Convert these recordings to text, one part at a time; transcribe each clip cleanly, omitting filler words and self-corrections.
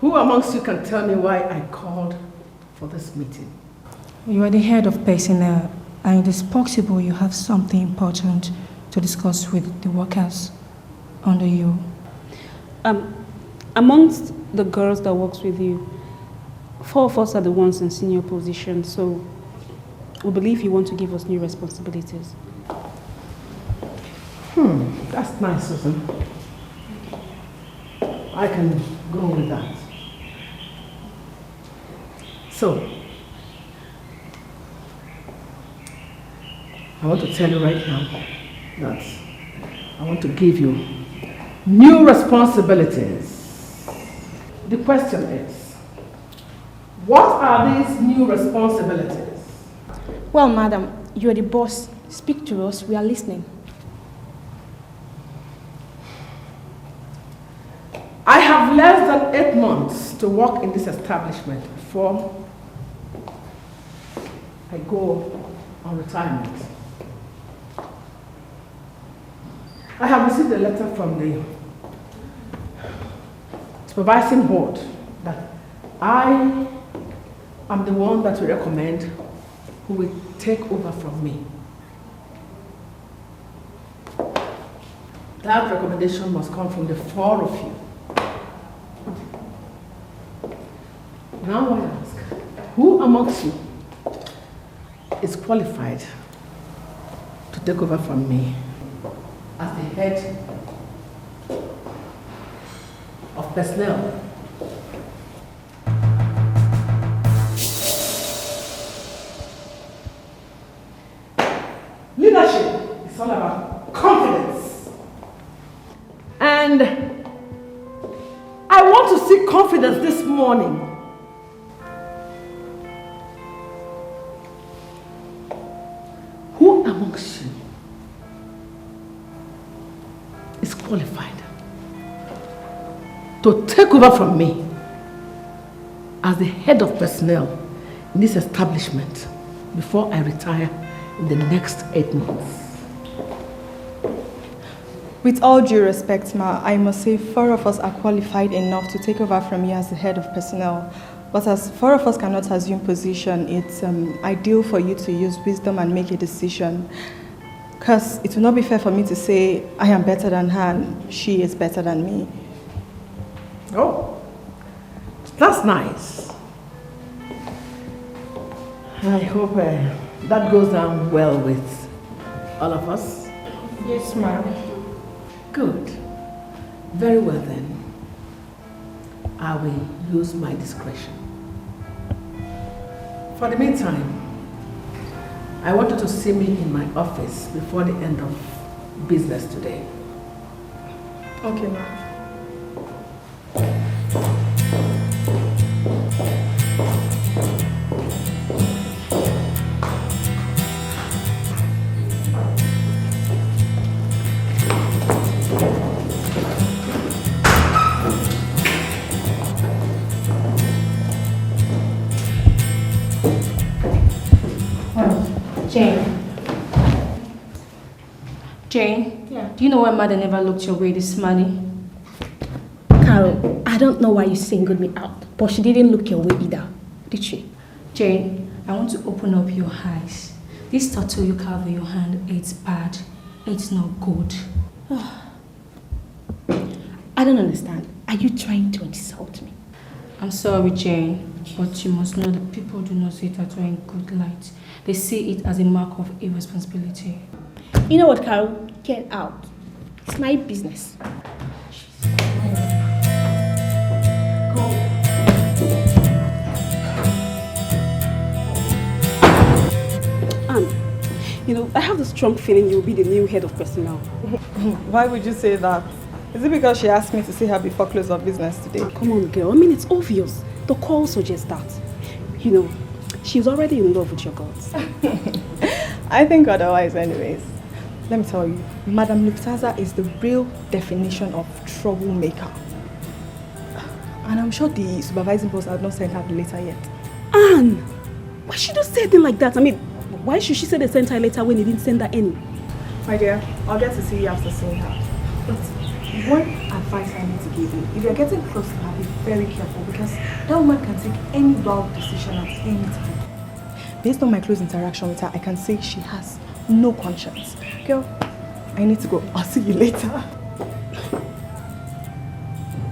Who amongst you can tell me why I called for this meeting? You are the head of personnel, and it is possible you have something important to discuss with the workers under you. Amongst the girls that works with you, 4 of us are the ones in senior position, so we believe you want to give us new responsibilities. That's nice, Susan. I can go with that. So, I want to tell you right now that I want to give you new responsibilities. The question is, what are these new responsibilities? Well, madam, you're the boss. Speak to us, we are listening. I have less than 8 months to work in this establishment before I go on retirement. I have received a letter from the supervising board that I am the one that we recommend who will take over from me. That recommendation must come from the 4 of you. Now I ask, who amongst you is qualified to take over from me as the head of personnel? Leadership is all about confidence. And I want to see confidence this morning. Who amongst you is qualified to take over from me as the head of personnel in this establishment before I retire in the next 8 months? With all due respect, Ma, I must say 4 of us are qualified enough to take over from you as the head of personnel. But as 4 of us cannot assume position, it's ideal for you to use wisdom and make a decision. Because it will not be fair for me to say I am better than her and she is better than me. Oh, that's nice. I hope that goes down well with all of us. Yes, ma'am. Good. Very well then. I will use my discretion. For the meantime, I want you to see me in my office before the end of business today. Okay, ma'am. Jane, do you know why mother never looked your way this morning? Carol, I don't know why you singled me out, but she didn't look your way either, did she? Jane, I want to open up your eyes. This tattoo you carve in your hand, it's bad. It's not good. I don't understand. Are you trying to insult me? I'm sorry, Jane, but you must know that people do not see tattoo in good light. They see it as a mark of irresponsibility. You know what, Carol? Get out. It's my business. I have the strong feeling you'll be the new head of personnel. Why would you say that? Is it because she asked me to see her before close of business today? Come on, girl. I mean, it's obvious. The call suggests that. She's already in love with your guts. I think otherwise anyways. Let me tell you, Madam Lufthansa is the real definition of troublemaker. And I'm sure the supervising boss has not sent her the letter yet. Anne! Why should you say anything like that? I mean, why should she say they sent her a letter when they didn't send her any? My dear, I'll get to see you after seeing her. But one advice I need to give you. If you're getting close to her, be very careful because that woman can take any wrong decision at any time. Based on my close interaction with her, I can say she has no conscience. Girl, I need to go. I'll see you later.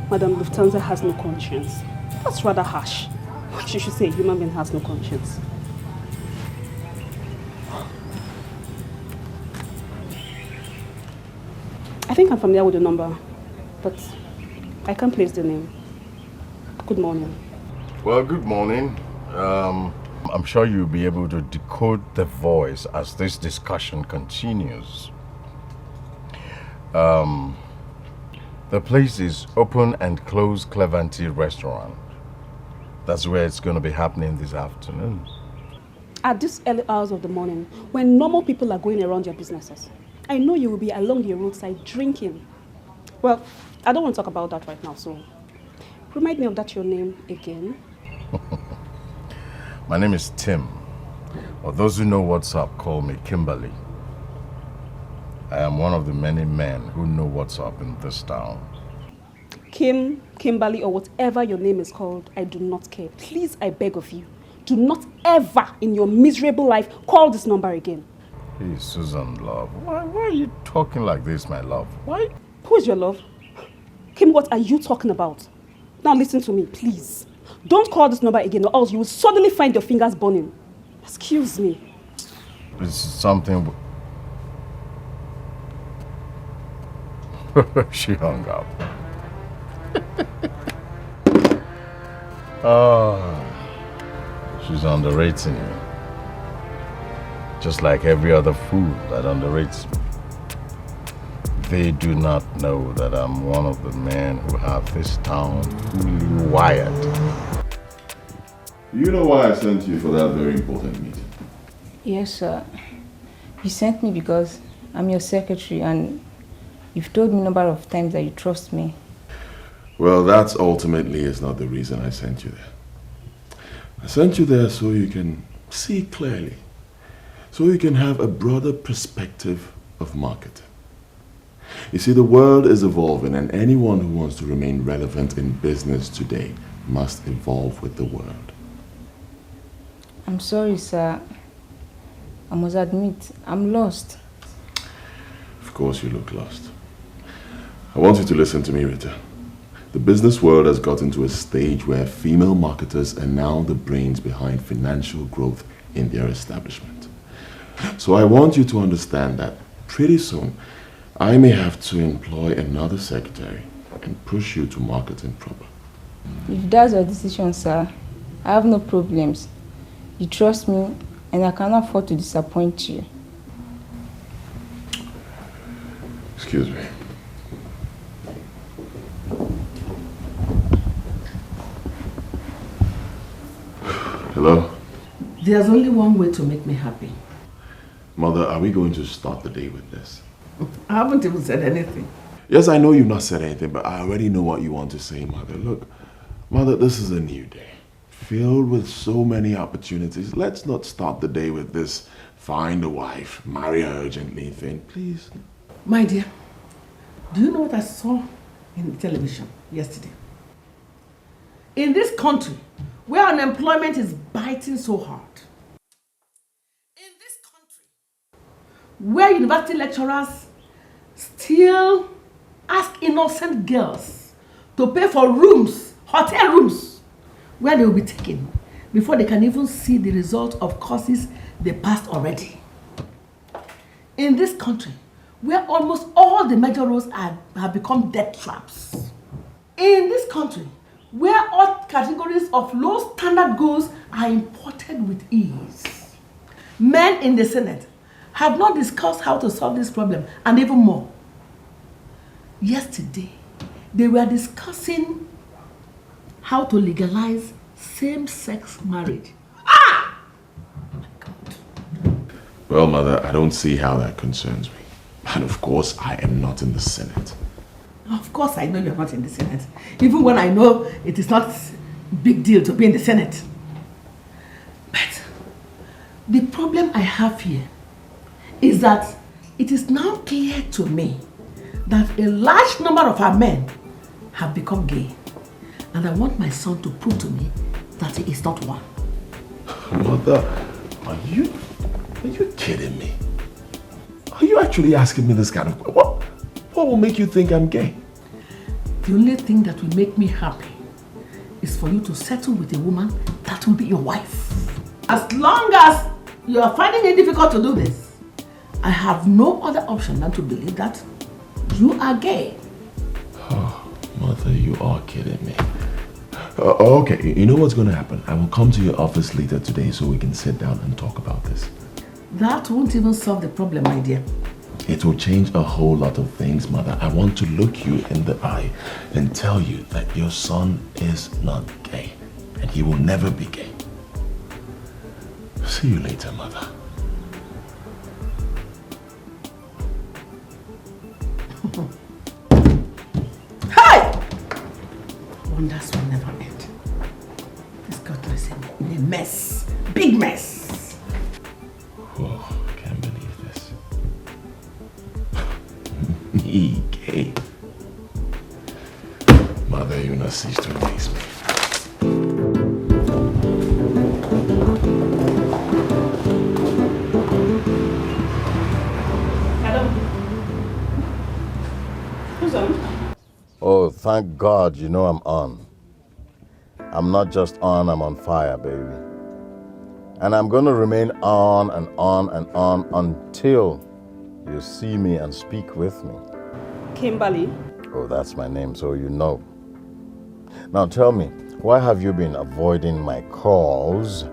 Madam Lufthansa has no conscience. That's rather harsh. She should say a human being has no conscience. I think I'm familiar with the number, but I can't place the name. Good morning. Well, good morning. I'm sure you'll be able to decode the voice as this discussion continues. The place is Open and Closed Clevanti Restaurant. That's where it's going to be happening this afternoon. At these early hours of the morning, when normal people are going around their businesses, I know you will be along the roadside drinking. Well, I don't want to talk about that right now, so remind me of that your name again. My name is Tim. Or those who know what's up call me Kimberly. I am one of the many men who know what's up in this town. Kim, Kimberly, or whatever your name is called, I do not care. Please, I beg of you, do not ever in your miserable life call this number again. Hey, Susan, love. Why are you talking like this, my love? Why? Who is your love? Kim, what are you talking about? Now listen to me, please. Don't call this number again or else you will suddenly find your fingers burning. Excuse me. It's something... She hung up. Oh, she's underrating me. Just like every other fool that underrates me. They do not know that I'm one of the men who have this town fully wired. You know why I sent you for that very important meeting? Yes, sir. You sent me because I'm your secretary and you've told me a number of times that you trust me. Well, that ultimately is not the reason I sent you there. I sent you there so you can see clearly, so you can have a broader perspective of marketing. You see, the world is evolving and anyone who wants to remain relevant in business today must evolve with the world. I'm sorry, sir. I must admit, I'm lost. Of course you look lost. I want you to listen to me, Rita. The business world has gotten to a stage where female marketers are now the brains behind financial growth in their establishment. So I want you to understand that pretty soon, I may have to employ another secretary and push you to marketing proper. If that's your decision, sir, I have no problems. You trust me, and I cannot afford to disappoint you. Excuse me. Hello? There's only one way to make me happy. Mother, are we going to start the day with this? I haven't even said anything. Yes, I know you've not said anything, but I already know what you want to say, Mother. Look, Mother, this is a new day, filled with so many opportunities. Let's not start the day with this find a wife, marry her urgently thing, please. My dear, do you know what I saw in the television yesterday? In this country, where unemployment is biting so hard, in this country, where university lecturers still ask innocent girls to pay for rooms, hotel rooms, where they will be taken before they can even see the result of courses they passed already. In this country, where almost all the major roads have become death traps. In this country, where all categories of low standard goods are imported with ease. Men in the Senate have not discussed how to solve this problem, and even more. Yesterday, they were discussing how to legalize same-sex marriage. Ah! Oh my God. Well, Mother, I don't see how that concerns me. And of course, I am not in the Senate. Of course, I know you're not in the Senate. Even when I know it is not a big deal to be in the Senate. But the problem I have here is that it is now clear to me that a large number of our men have become gay. And I want my son to prove to me that he is not one. Mother, are you kidding me? Are you actually asking me this kind of... What will make you think I'm gay? The only thing that will make me happy is for you to settle with a woman that will be your wife. As long as you are finding it difficult to do this, I have no other option than to believe that you are gay. Oh, Mother, you are kidding me. Okay, you know what's going to happen? I will come to your office later today so we can sit down and talk about this. That won't even solve the problem, my dear. It will change a whole lot of things, Mother. I want to look you in the eye and tell you that your son is not gay. And he will never be gay. See you later, Mother. Hi! Wonders will never end. This country is in a mess. Big mess. Whoa, I can't believe this. Me gay. Mother, you not cease to amaze me. Oh, thank God you know I'm on. I'm not just on, I'm on fire, baby. And I'm going to remain on and on and on until you see me and speak with me. Kimberly. Oh, that's my name, so you know. Now tell me, why have you been avoiding my calls?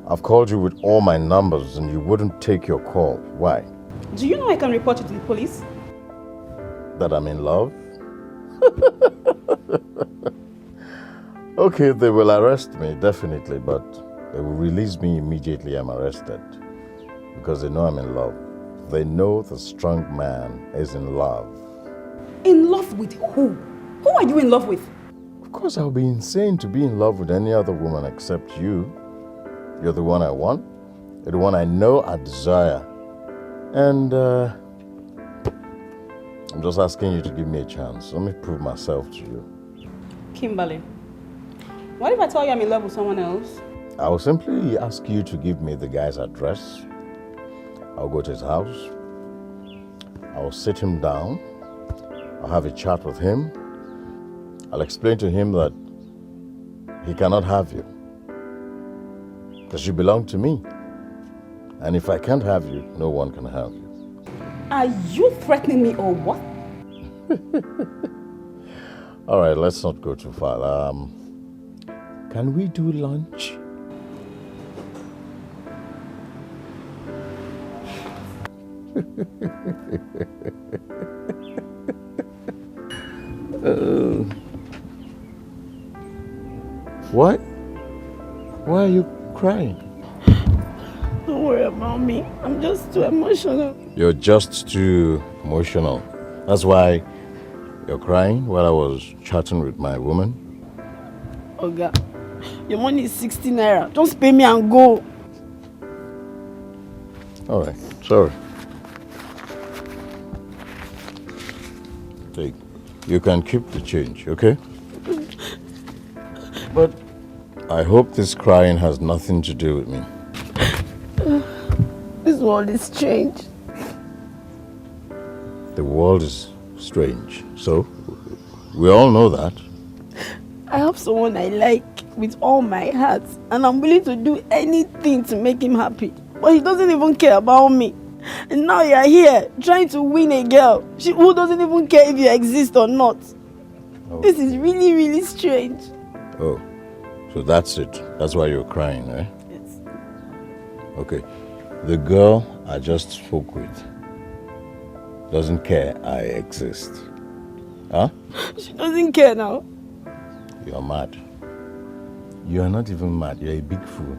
I've called you with all my numbers and you wouldn't take your call. Why? Do you know I can report you to the police? That I'm in love? Okay, they will arrest me, definitely, but they will release me immediately I'm arrested. Because they know I'm in love. They know the strong man is in love. In love with who? Who are you in love with? Of course, I would be insane to be in love with any other woman except you. You're the one I want. You're the one I know I desire. And I'm just asking you to give me a chance. Let me prove myself to you. Kimberly, what if I tell you I'm in love with someone else? I will simply ask you to give me the guy's address. I'll go to his house. I'll sit him down. I'll have a chat with him. I'll explain to him that he cannot have you. Because you belong to me. And if I can't have you, no one can have you. Are you threatening me or what? All right, let's not go too far. Can we do lunch? What? Why are you crying? Don't worry about me. I'm just too emotional. You're just too emotional. That's why you're crying while I was chatting with my woman. Oga, your money is 60 naira. Just pay me and go. All right, sorry. Take. You can keep the change, okay? But I hope this crying has nothing to do with me. This world is strange. The world is strange, so we all know that. I have someone I like with all my heart, and I'm willing to do anything to make him happy. But he doesn't even care about me. And now you're here trying to win a girl who doesn't even care if you exist or not. Oh. This is really, really strange. Oh, so that's it. That's why you're crying, eh? Yes. Okay. The girl I just spoke with doesn't care I exist. Huh? She doesn't care now. You're mad. You are not even mad. You're a big fool.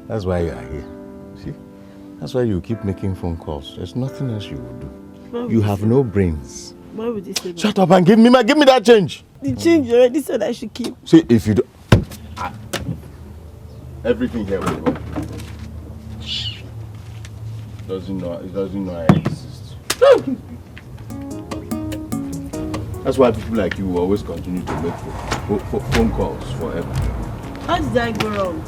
That's why you are here. See? That's why you keep making phone calls. There's nothing else you will do. You have no brains. Why would you say that? Shut up and give me that change. The change you already said I should keep. See, if you do... Everything here will go. It doesn't know I exist. That's why people like you will always continue to make phone calls forever. How did I go wrong?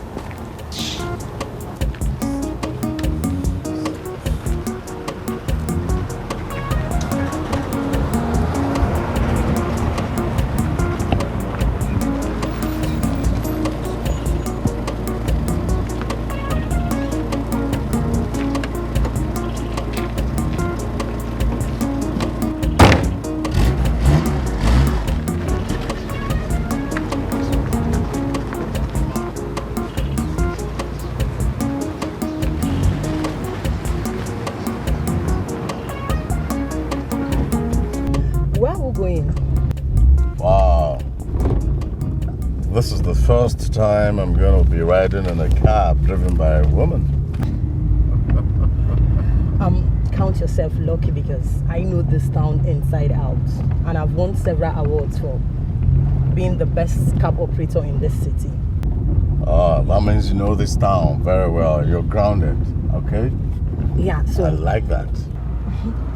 This is the first time I'm going to be riding in a cab driven by a woman. Count yourself lucky because I know this town inside out and I've won several awards for being the best cab operator in this city. Oh, that means you know this town very well. You're grounded, okay? Yeah, so... I like that.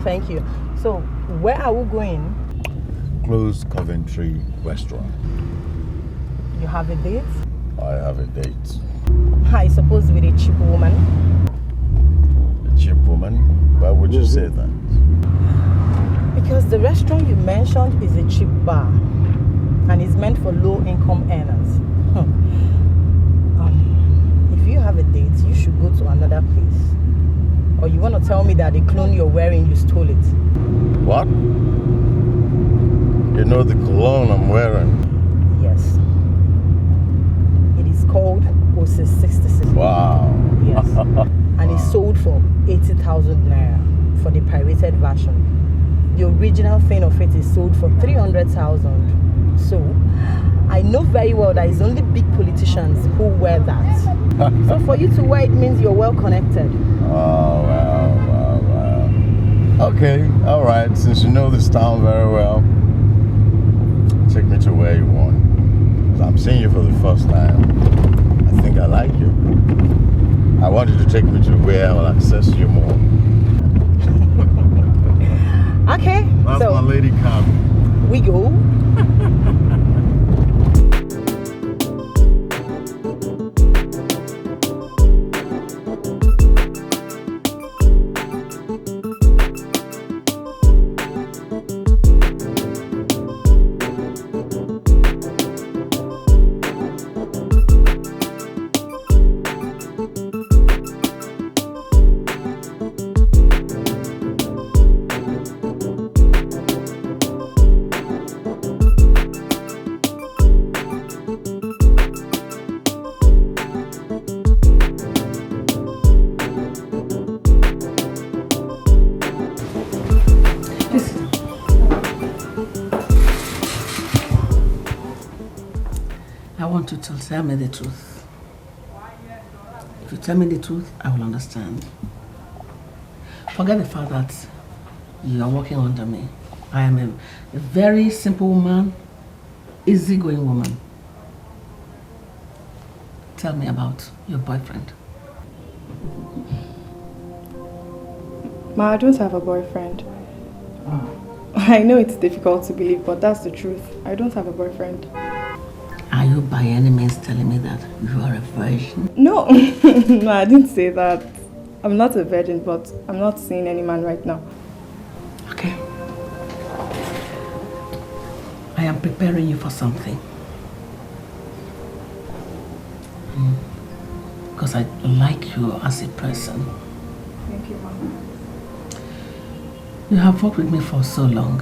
Thank you. So, where are we going? Close Coventry restaurant. You have a date? I have a date. I suppose with a cheap woman. A cheap woman? Why would you say that? Because the restaurant you mentioned is a cheap bar and is meant for low-income earners. If you have a date, you should go to another place. Or you want to tell me that the cologne you're wearing, you stole it? What? You know the cologne I'm wearing? Yes. Called Osis 66. Wow. Yes. And it's sold for 80,000 naira for the pirated version. The original thing of it is sold for 300,000. So I know very well that it's only big politicians who wear that. So for you to wear it means you're well connected. Oh, wow. Okay, all right. Since you know this town very well, take me to where you want. I'm seeing you for the first time. I think I like you. I want you to take me to where I will access you more. Okay. That's so my lady cab. We go. To tell me the truth. If you tell me the truth, I will understand. Forget the fact that you are working under me. I am a very simple woman, easygoing woman. Tell me about your boyfriend. Ma, I don't have a boyfriend. Oh. I know it's difficult to believe, but that's the truth. I don't have a boyfriend. Are you by any means telling me that you are a virgin? No, no, I didn't say that. I'm not a virgin, but I'm not seeing any man right now. Okay. I am preparing you for something. Because I like you as a person. Thank you, Mom. You have worked with me for so long,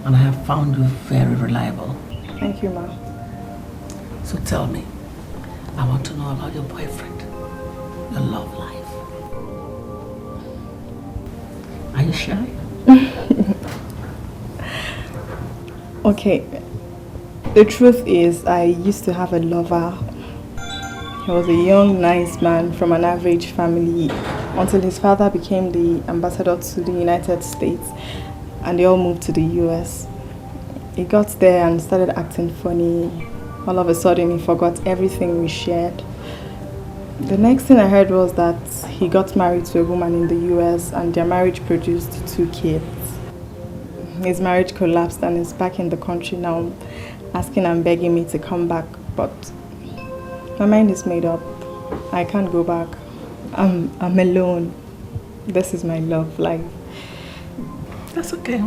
and I have found you very reliable. Thank you, Ma. So tell me, I want to know about your boyfriend, your love life. Are you shy? Okay. The truth is, I used to have a lover. He was a young, nice man from an average family until his father became the ambassador to the United States and they all moved to the US. He got there and started acting funny. All of a sudden, he forgot everything we shared. The next thing I heard was that he got married to a woman in the US and their marriage produced 2 kids. his marriage collapsed and is back in the country now, asking and begging me to come back. But my mind is made up. I can't go back. I'm alone. This is my love life. That's okay.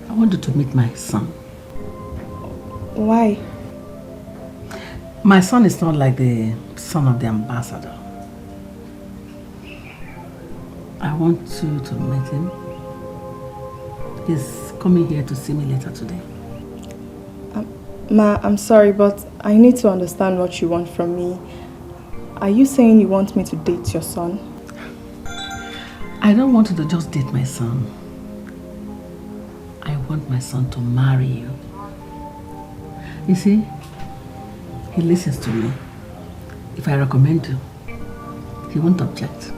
I wanted to meet my son. Why? My son is not like the son of the ambassador. I want you to meet him. He's coming here to see me later today. Ma, I'm sorry, but I need to understand what you want from me. Are you saying you want me to date your son? I don't want you to just date my son. I want my son to marry you. You see, he listens to me. If I recommend you, he won't object.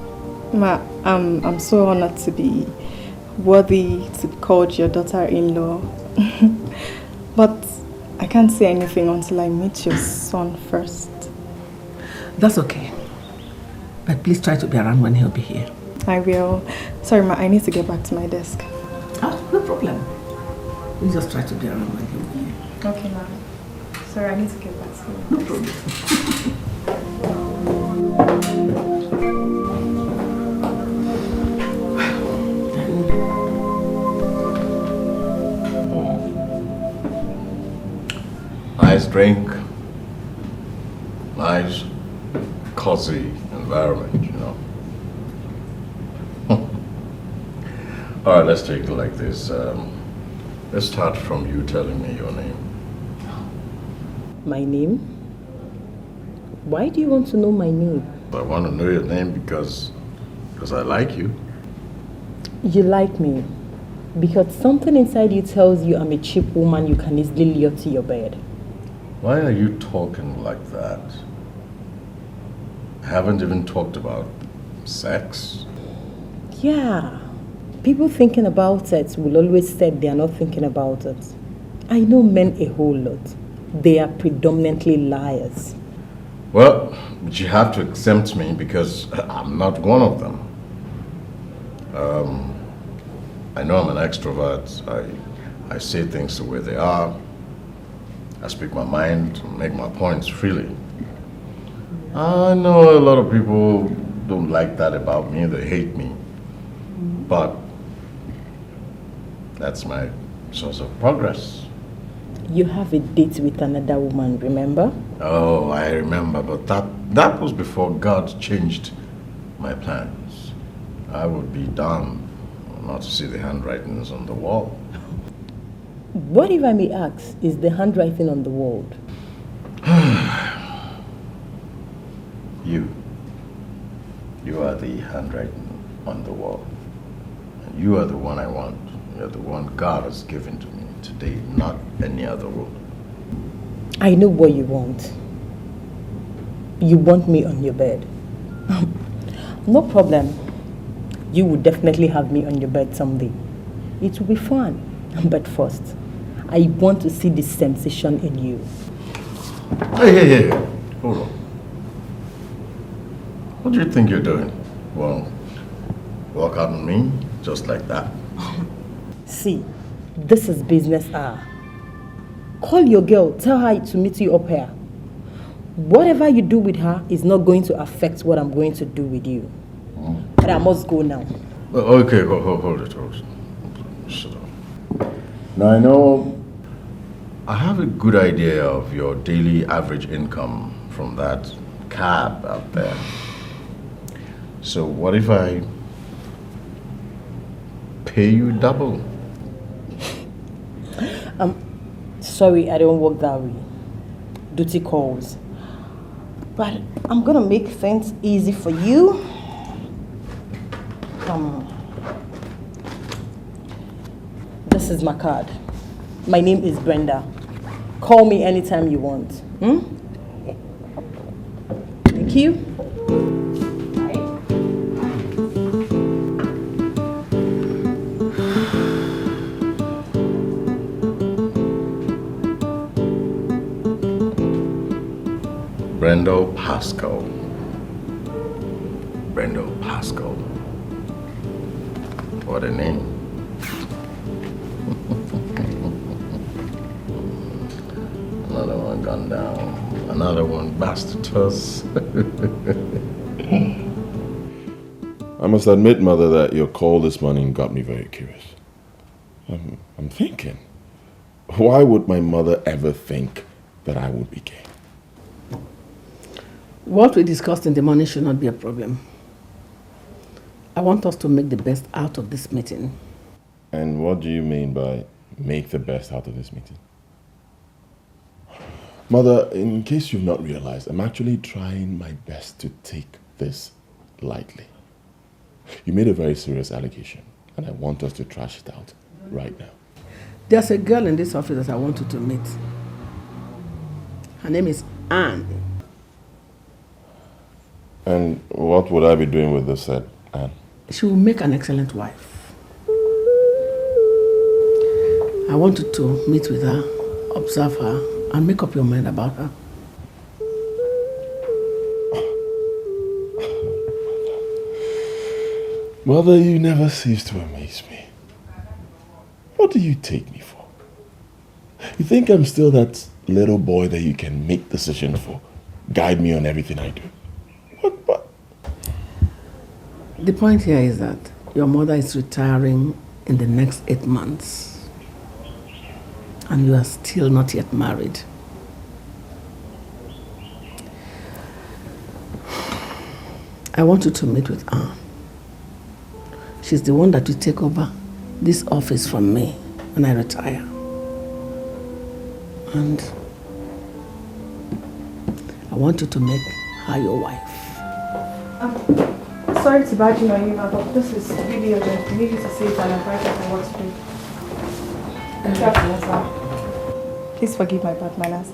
Ma, I'm so honored to be worthy to be called your daughter-in-law. But I can't say anything until I meet your son first. That's okay. But please try to be around when he'll be here. I will. Sorry, Ma, I need to get back to my desk. Oh, no problem. You just try to be around when he'll be here. Okay, Ma. Sorry, I need to get back to you. No problem. Nice drink. Nice, cozy environment, you know. All right, let's take it like this. Let's start from you telling me your name. My name? Why do you want to know my name? I want to know your name because I like you. You like me because something inside you tells you I'm a cheap woman you can easily lure to your bed. Why are you talking like that? I haven't even talked about sex. Yeah. People thinking about it will always say they are not thinking about it. I know men a whole lot. They are predominantly liars. Well, but you have to exempt me because I'm not one of them. I know I'm an extrovert. I say things the way they are. I speak my mind, make my points freely. I know a lot of people don't like that about me, they hate me. But that's my source of progress. You have a date with another woman, remember? Oh, I remember, but that was before God changed my plans. I would be dumb not to see the handwritings on the wall. What if I may ask, is the handwriting on the wall? You are the handwriting on the wall. And you are the one I want. You're the one God has given to me today, not any other woman. I know what you want. You want me on your bed. No problem. You will definitely have me on your bed someday. It will be fun. But first, I want to see the sensation in you. Hey. Hold on. What do you think you're doing? Well, walk out on me just like that? See, this is business hour. Call your girl, tell her to meet you up here. Whatever you do with her is not going to affect what I'm going to do with you. But I must go now. Okay, hold it. Shut up. Now I know I have a good idea of your daily average income from that cab out there. So what if I pay you double? Sorry, I don't work that way. Duty calls. But I'm gonna make things easy for you. This is my card. My name is Brenda. Call me anytime you want. Thank you. Brendo Pascal. What a name. Another one gone down. Another one busted us. I must admit, Mother, that your call this morning got me very curious. I'm thinking, why would my mother ever think that I would be gay? What we discussed in the morning should not be a problem. I want us to make the best out of this meeting. And what do you mean by make the best out of this meeting? Mother, in case you've not realized, I'm actually trying my best to take this lightly. You made a very serious allegation, and I want us to trash it out right now. There's a girl in this office that I want you to meet. Her name is Anne. And what would I be doing with this said Anne? She will make an excellent wife. I want you to meet with her, observe her, and make up your mind about her. Mother, you never cease to amaze me. What do you take me for? You think I'm still that little boy that you can make decisions for, guide me on everything I do? What? The point here is that your mother is retiring in the next 8 months, and you are still not yet married. I want you to meet with Anne. She's the one that will take over this office from me when I retire. And I want you to make her your wife. Sorry to badge you on you, but this is really urgent. We need you to see it and advise us on what to do. Please forgive my bad manners.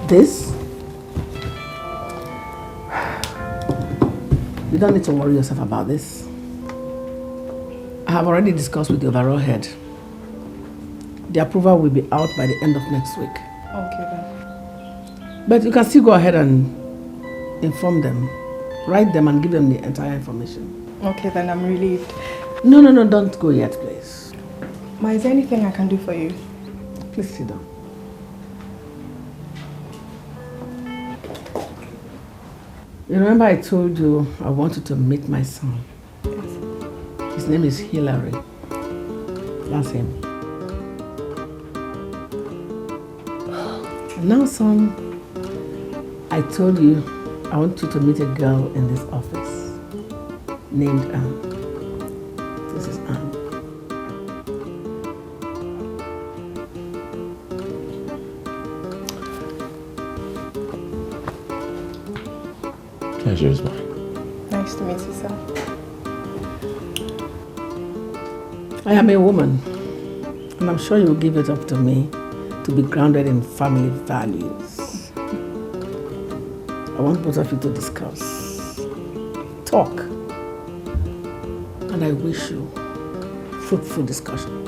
This? You don't need to worry yourself about this. I have already discussed with the overall head. The approval will be out by the end of next week. Okay then. But you can still go ahead and inform them, write them and give them the entire information. Okay then, I'm relieved. No, don't go yet, please. Ma, is there anything I can do for you? Please sit down. You remember I told you I wanted to meet my son? Yes. His name is Hilary. That's him. And now, son, I told you I want you to meet a girl in this office named Anne. This is Anne. Pleasure is mine. Nice to meet you, sir. I am a woman, and I'm sure you'll give it up to me to be grounded in family values. I want both of you to discuss, talk, and I wish you fruitful discussion.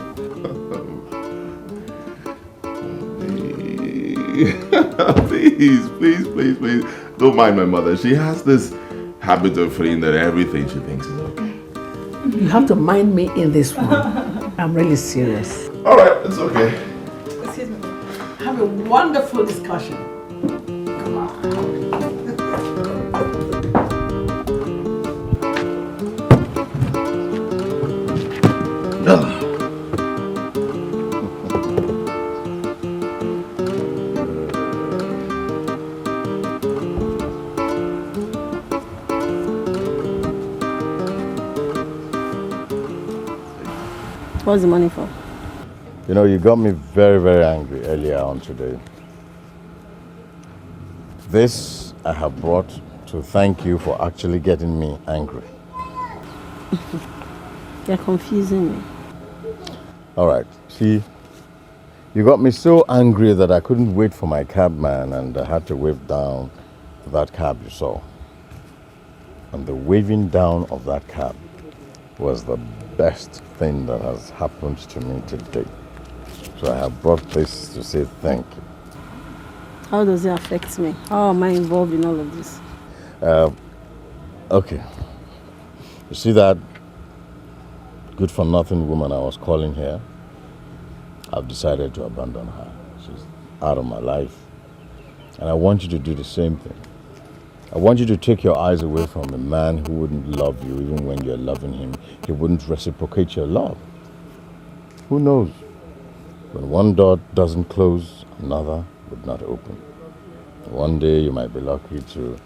Please. Don't mind my mother. She has this habit of feeling that everything she thinks is okay. You have to mind me in this one. I'm really serious. All right, it's okay. Excuse me. Have a wonderful discussion. Come on. What's the money for? You know, you got me very, very angry earlier on today. This I have brought to thank you for actually getting me angry. You're confusing me. All right, see, you got me so angry that I couldn't wait for my cabman and I had to wave down to that cab you saw. And the waving down of that cab was the best thing that has happened to me today. So I have brought this to say thank you. How does it affect me? How am I involved in all of this? Okay. You see that good-for-nothing woman I was calling here? I've decided to abandon her. She's out of my life. And I want you to do the same thing. I want you to take your eyes away from a man who wouldn't love you even when you're loving him. He wouldn't reciprocate your love. Who knows? When one door doesn't close, another would not open. One day you might be lucky to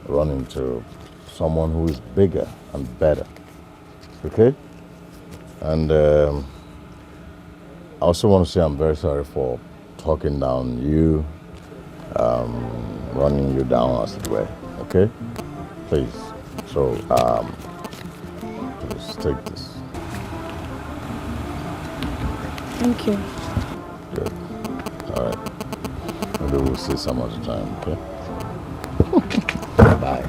run into someone who is bigger and better. Okay? And I also want to say I'm very sorry for talking down you, running you down as it were. Okay? Please. So, please take this. Thank you. Good. All right. Maybe we'll see some other time, okay? Bye.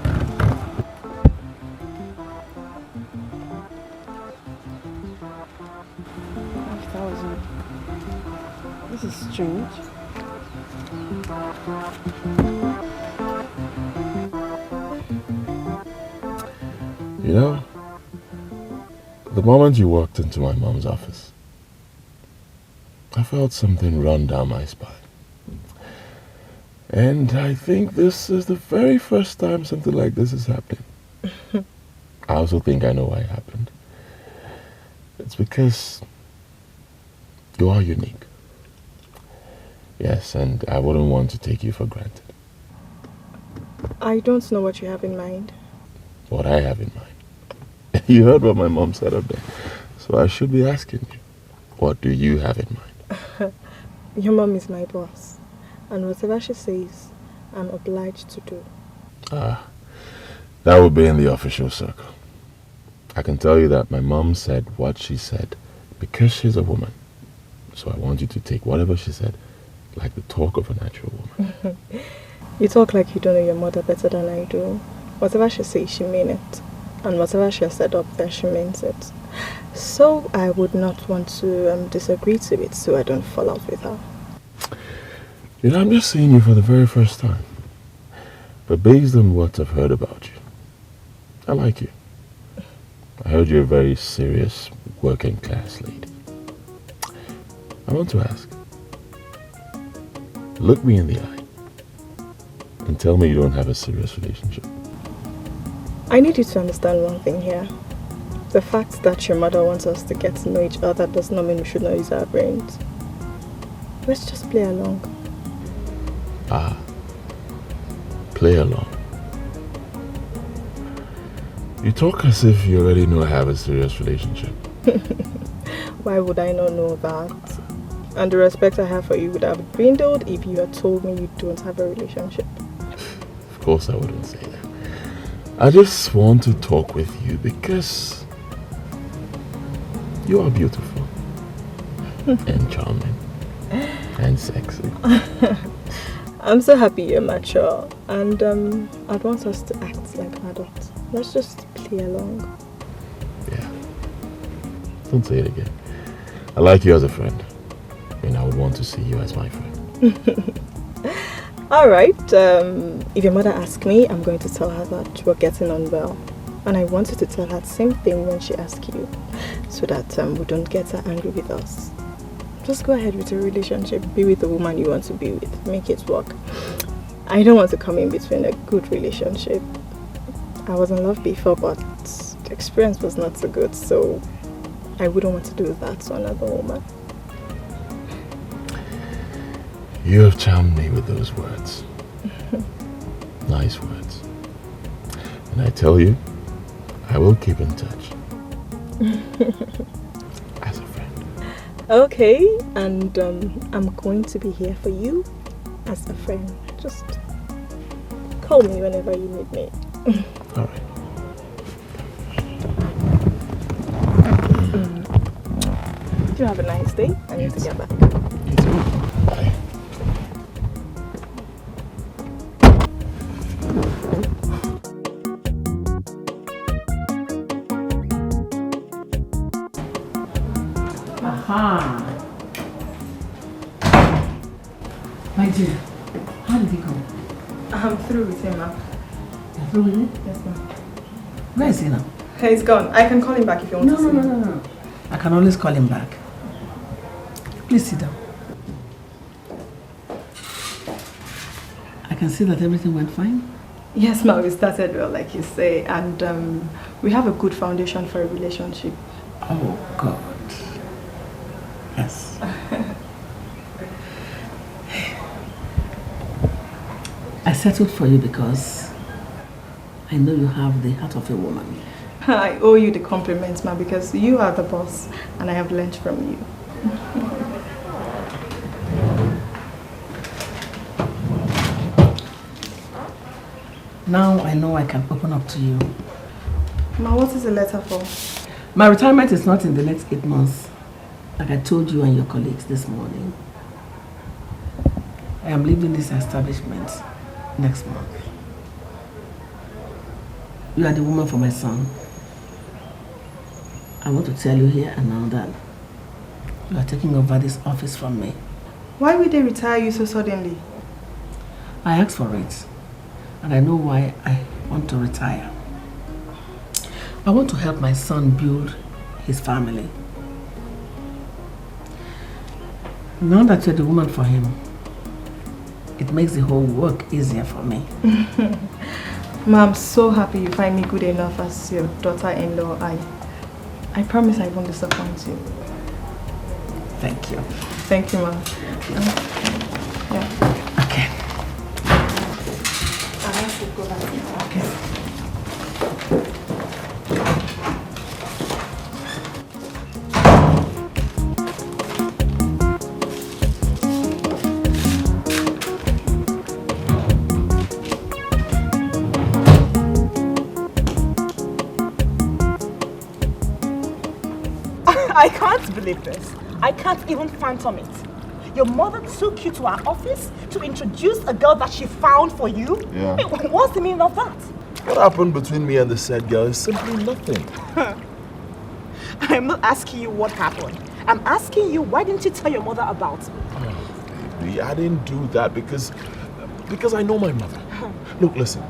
5,000. This is strange. You know, the moment you walked into my mom's office, I felt something run down my spine. And I think this is the very first time something like this is happening. I also think I know why it happened. It's because you are unique. Yes, and I wouldn't want to take you for granted. I don't know what you have in mind. What I have in mind. You heard what my mom said up there. So I should be asking you, what do you have in mind? Your mom is my boss. And whatever she says, I'm obliged to do. Ah, that would be in the official circle. I can tell you that my mom said what she said because she's a woman. So I want you to take whatever she said like the talk of a natural woman. You talk like you don't know your mother better than I do. Whatever she says, she means it. And whatever she has said up there, she means it. So I would not want to disagree to it so I don't fall out with her. You know, I'm just seeing you for the very first time. But based on what I've heard about you, I like you. I heard you're a very serious, working class lady. I want to ask, look me in the eye and tell me you don't have a serious relationship. I need you to understand one thing here. The fact that your mother wants us to get to know each other does not mean we should not use our brains. Let's just play along. Ah, play along. You talk as if you already know I have a serious relationship. Why would I not know that? And the respect I have for you would have dwindled if you had told me you don't have a relationship. Of course I wouldn't say that. I just want to talk with you because you are beautiful and charming and sexy. I'm so happy you're mature, and I'd want us to act like adults. Let's just play along. Yeah. Don't say it again. I like you as a friend, and I would want to see you as my friend. Alright, if your mother asks me, I'm going to tell her that we're getting on well. And I wanted to tell her the same thing when she asks you, so that we don't get her angry with us. Just go ahead with your relationship. Be with the woman you want to be with. Make it work. I don't want to come in between a good relationship. I was in love before, but the experience was not so good, so I wouldn't want to do that to another woman. You have charmed me with those words. Nice words. And I tell you, I will keep in touch. As a friend. Okay, and I'm going to be here for you as a friend. Just call me whenever you need me. All right. You have a nice day. I need to get back. You too. Bye. Aha. My dear, How did he go? I'm through with him, ma'am. You're through with him? Yes, ma'am. Where is he now? He's gone. I can call him back if you want to see him. No. I can always call him back. Please sit down. I can see that everything went fine. Yes, ma'am. We started well, like you say, and we have a good foundation for a relationship. Oh, God. Yes. I settled for you because I know you have the heart of a woman. I owe you the compliments, ma'am, because you are the boss and I have learned from you. Now I know I can open up to you. Ma, what is the letter for? My retirement is not in the next 8 months, like I told you and your colleagues this morning. I am leaving this establishment next month. You are the woman for my son. I want to tell you here and now that you are taking over this office from me. Why would they retire you so suddenly? I asked for it, and I know why I want to retire. I want to help my son build his family. Now that you're the woman for him, it makes the whole work easier for me. Ma, I'm so happy you find me good enough as your daughter-in-law. I promise I won't disappoint you. Thank you. Thank you, Ma. Yeah. Okay. I have to go back now. Okay. I can't believe this. I can't even fathom it. Your mother took you to our office to introduce a girl that she found for you? Yeah. Hey, what's the meaning of that? What happened between me and the said girl is simply nothing. I'm not asking you what happened. I'm asking you, why didn't you tell your mother about me? Oh, baby, I didn't do that because I know my mother. Look, listen.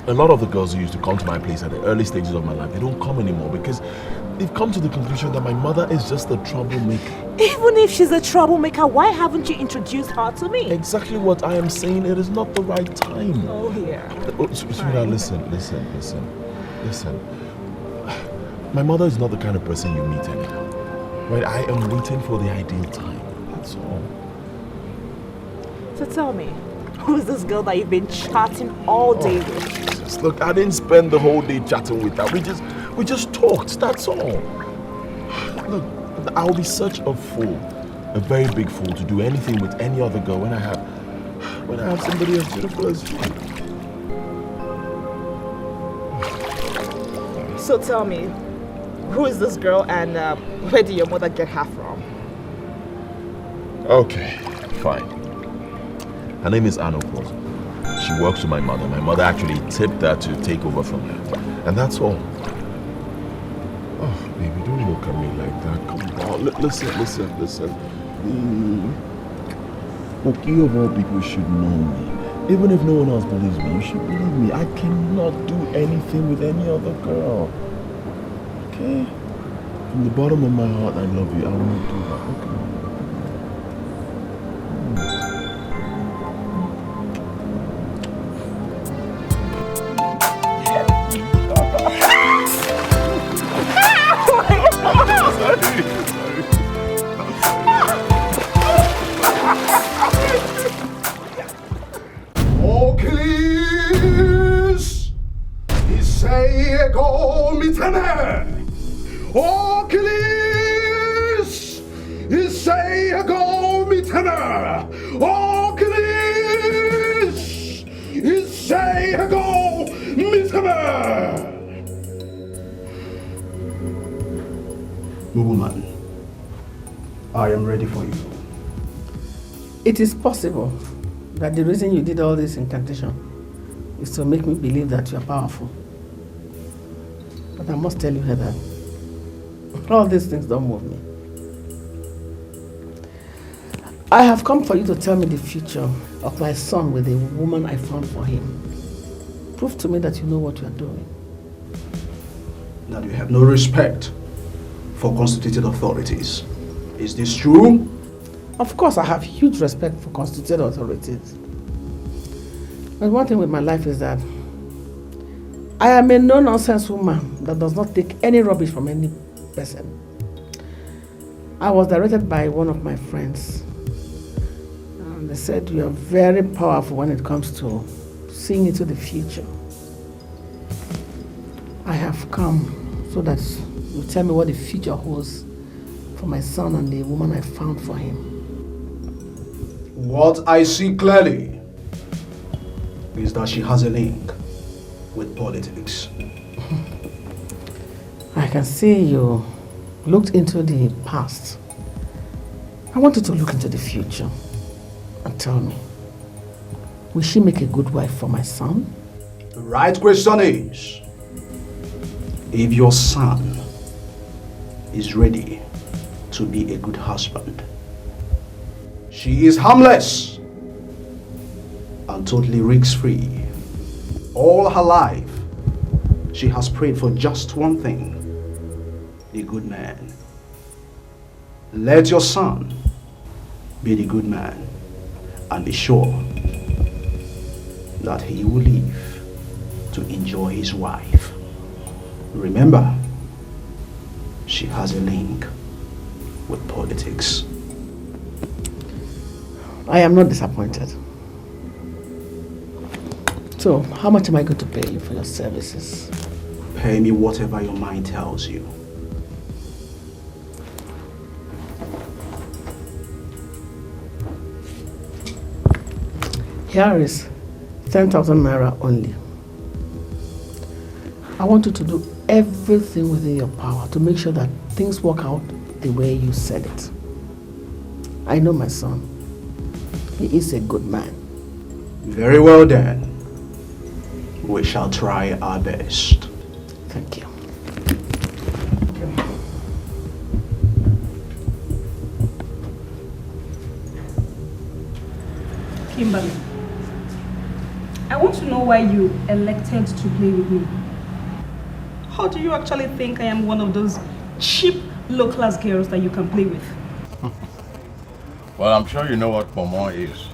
A lot of the girls who used to come to my place at the early stages of my life, they don't come anymore because they've come to the conclusion that my mother is just a troublemaker. Even if she's a troublemaker, why haven't you introduced her to me? Exactly what I am saying. It is not the right time. Oh, yeah. Sweetheart, listen. My mother is not the kind of person you meet anymore. Right? I am waiting for the ideal time. That's all. So tell me, who's this girl that you've been chatting all day with? Jesus. Look, I didn't spend the whole day chatting with her. We just talked, that's all. Look, I'll be such a fool, a very big fool, to do anything with any other girl when I have somebody as beautiful as you. So tell me, who is this girl and where did your mother get her from? Okay, fine. Her name is Ozokwo. She works with my mother. My mother actually tipped her to take over from her. And that's all. Oh, baby, don't look at me like that. Come on, listen. Look, you of all people should know me. Even if no one else believes me, you should believe me. I cannot do anything with any other girl. Okay? From the bottom of my heart, I love you. I won't do that. Okay? Woman, I am ready for you. It is possible that the reason you did all this incantation is to make me believe that you are powerful. But I must tell you, Heather, all these things don't move me. I have come for you to tell me the future of my son with the woman I found for him. Prove to me that you know what you are doing. That you have no respect for constituted authorities. Is this true? Of course, I have huge respect for constituted authorities. But one thing with my life is that I am a no-nonsense woman that does not take any rubbish from any person. I was directed by one of my friends. And they said you are very powerful when it comes to seeing into the future. I have come so that you tell me what the future holds for my son and the woman I found for him. What I see clearly is that she has a link with politics. I can see you looked into the past. I want you to look into the future and tell me, will she make a good wife for my son? The right question is, if your son is ready to be a good husband. She is harmless and totally risk-free. All her life, she has prayed for just one thing, the good man. Let your son be the good man and be sure that he will live to enjoy his wife. Remember, she has a link with politics. I am not disappointed. So, how much am I going to pay you for your services? Pay me whatever your mind tells you. Here is 10,000 naira only. I want you to do everything within your power to make sure that things work out the way you said it. I know my son. He is a good man. Very well then. We shall try our best. Thank you. Kimberly, I want to know why you elected to play with me. How do you actually think I am one of those cheap, low-class girls that you can play with? Well, I'm sure you know what pomo is.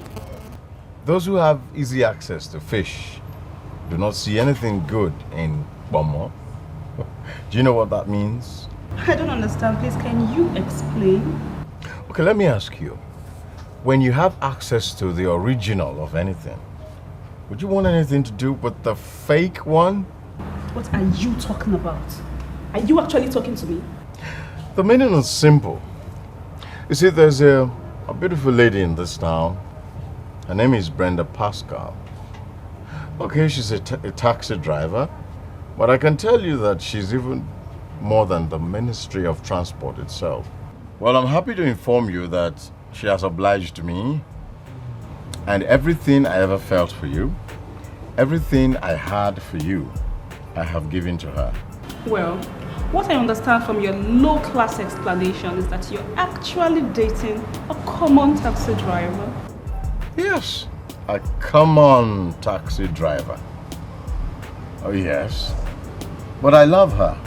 Those who have easy access to fish do not see anything good in pomo. Do you know what that means? I don't understand. Please, can you explain? Okay, let me ask you. When you have access to the original of anything, would you want anything to do with the fake one? What are you talking about? Are you actually talking to me? The meaning is simple. You see, there's a beautiful lady in this town. Her name is Brenda Pascal. Okay, she's a taxi driver, but I can tell you that she's even more than the Ministry of Transport itself. Well, I'm happy to inform you that she has obliged me, and everything I ever felt for you, everything I had for you, I have given to her. Well, what I understand from your low-class explanation is that you're actually dating a common taxi driver. Yes, a common taxi driver. Oh yes, but I love her,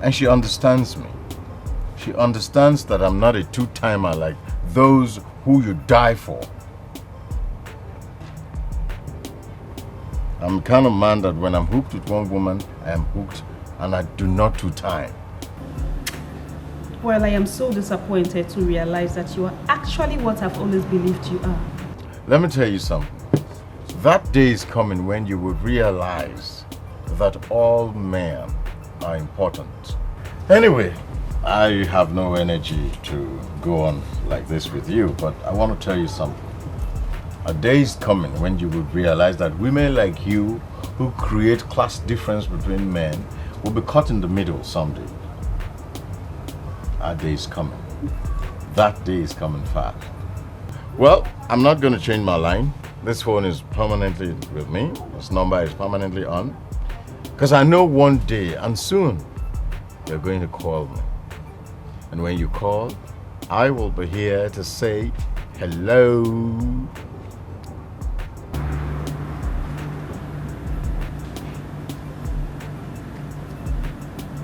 and she understands me. She understands that I'm not a two-timer like those who you die for. I'm the kind of man that when I'm hooked with one woman, I am hooked and I do not two-time. Well, I am so disappointed to realize that you are actually what I've always believed you are. Let me tell you something. That day is coming when you will realize that all men are important. Anyway, I have no energy to go on like this with you, but I want to tell you something. A day is coming when you will realize that women like you who create class difference between men will be caught in the middle someday. That day is coming. That day is coming fast. Well, I'm not going to change my line. This phone is permanently with me. This number is permanently on. Because I know one day and soon you're going to call me. And when you call, I will be here to say, Hello?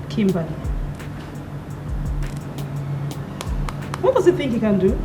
Kimberly. What does he think he can do?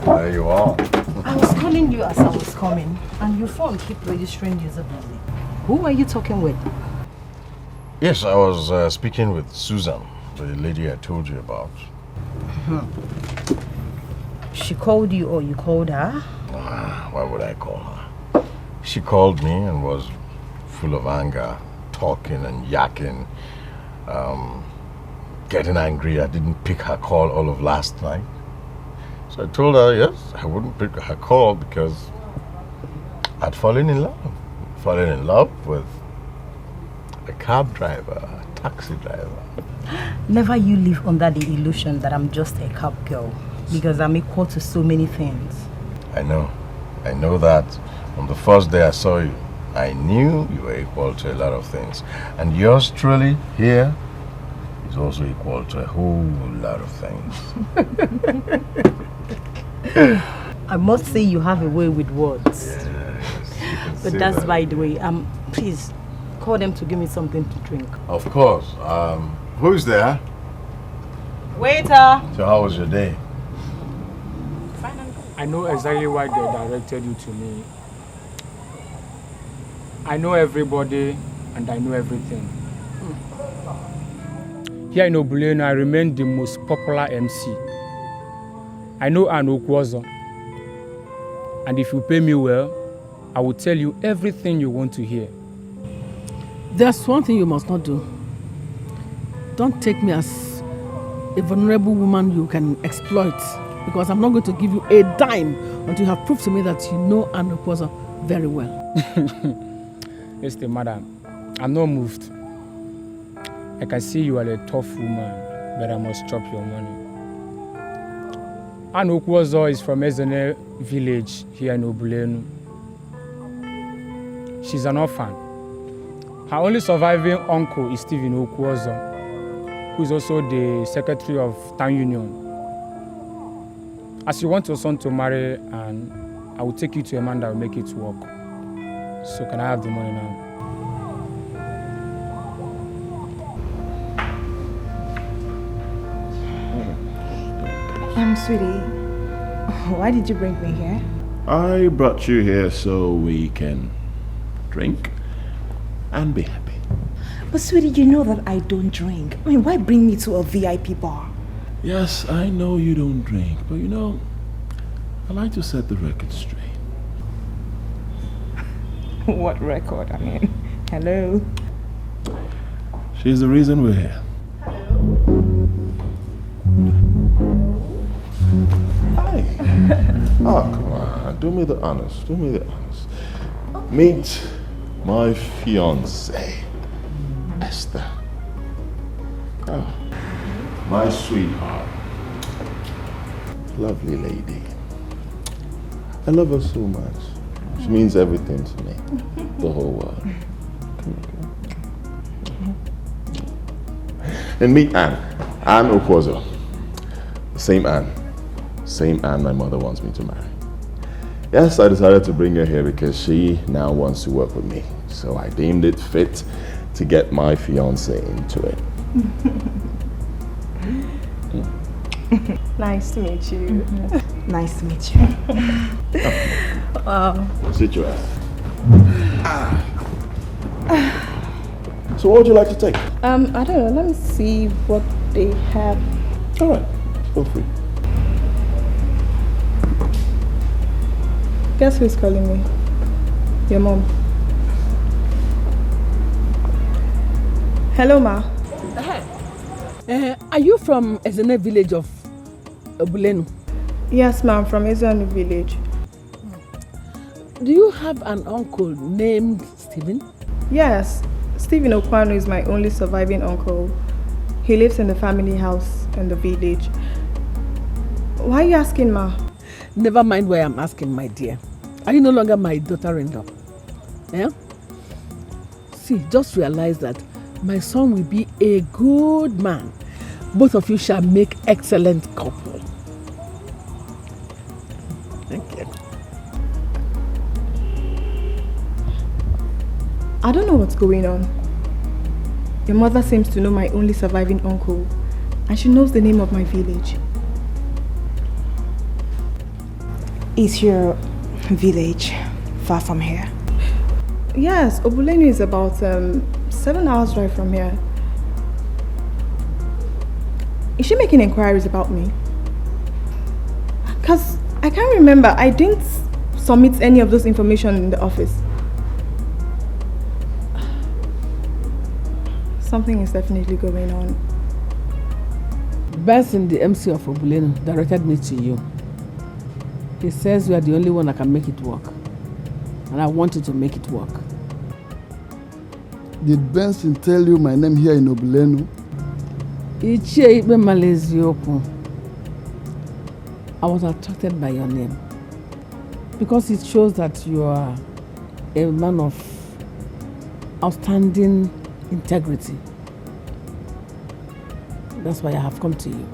There you are. I was calling you as I was coming, and your phone kept registering user busy. Who are you talking with? Yes, I was speaking with Susan, the lady I told you about. She called you or you called her? Why would I call her? She called me and was full of anger, talking and yakking, getting angry. I didn't pick her call all of last night. So I told her, yes, I wouldn't pick her call because I'd fallen in love. Fallen in love with a cab driver, a taxi driver. Never you live under the illusion that I'm just a cab girl, because I'm equal to so many things. I know that. On the first day I saw you, I knew you were equal to a lot of things. And yours truly here is also equal to a whole lot of things. I must say you have a way with words. Yes, but that's that. By the way, please call them to give me something to drink. Of course. Who's there? Waiter! So how was your day? I know exactly why they directed you to me. I know everybody and I know everything. Here in Obuleno, I remain the most popular MC. I know Ozokwor, and if you pay me well, I will tell you everything you want to hear. There's one thing you must not do. Don't take me as a vulnerable woman you can exploit, because I'm not going to give you a dime until you have proved to me that you know Ozokwor very well. Esther, madam, I'm not moved. I can see you are a tough woman, but I must chop your money. Ozokwor is from Ezone village here in Obuleno. She's an orphan. Her only surviving uncle is Stephen Ozokwor, who is also the secretary of town union. As you want your son to marry, and I will take you to a man that will make it work. So can I have the money now? Sweetie, why did you bring me here? I brought you here so we can drink and be happy. But sweetie, you know that I don't drink. I mean, why bring me to a VIP bar? Yes, I know you don't drink, but you know, I like to set the record straight. What record? I mean, hello? She's the reason we're here. Hi. Oh, come on. Do me the honors. Do me the honors. Meet my fiancée, Esther. Oh, my sweetheart. Lovely lady. I love her so much. She means everything to me. The whole world. And meet Anne. Anne Ozokwor. Same Anne. Same Anne my mother wants me to marry. Yes, I decided to bring her here because she now wants to work with me. So I deemed it fit to get my fiancé into it. Nice to meet you. Mm-hmm. Nice to meet you. Sit your ass. So what would you like to take? I don't know. Let me see what they have. All right, feel free. Guess who's calling me? Your mom. Hello, ma. Are you from Ezene village of Obulenu? Yes, ma'am, from Ezene village. Do you have an uncle named Stephen? Yes, Stephen Okwano is my only surviving uncle. He lives in the family house in the village. Why are you asking, ma? Never mind why I'm asking, my dear. Are you no longer my daughter-in-law? Yeah? See, just realize that my son will be a good man. Both of you shall make excellent couple. Thank you. I don't know what's going on. Your mother seems to know my only surviving uncle, and she knows the name of my village. Is your village far from here? Yes, Obulenu is about 7 hours drive from here. Is she making inquiries about me? Because I can't remember. I didn't submit any of those information in the office. Something is definitely going on. Benson, the MC of Obulenu, directed me to you. He says you are the only one that can make it work. And I want you to make it work. Did Benson tell you my name here in Obulenu? I was attracted by your name because it shows that you are a man of outstanding integrity. That's why I have come to you.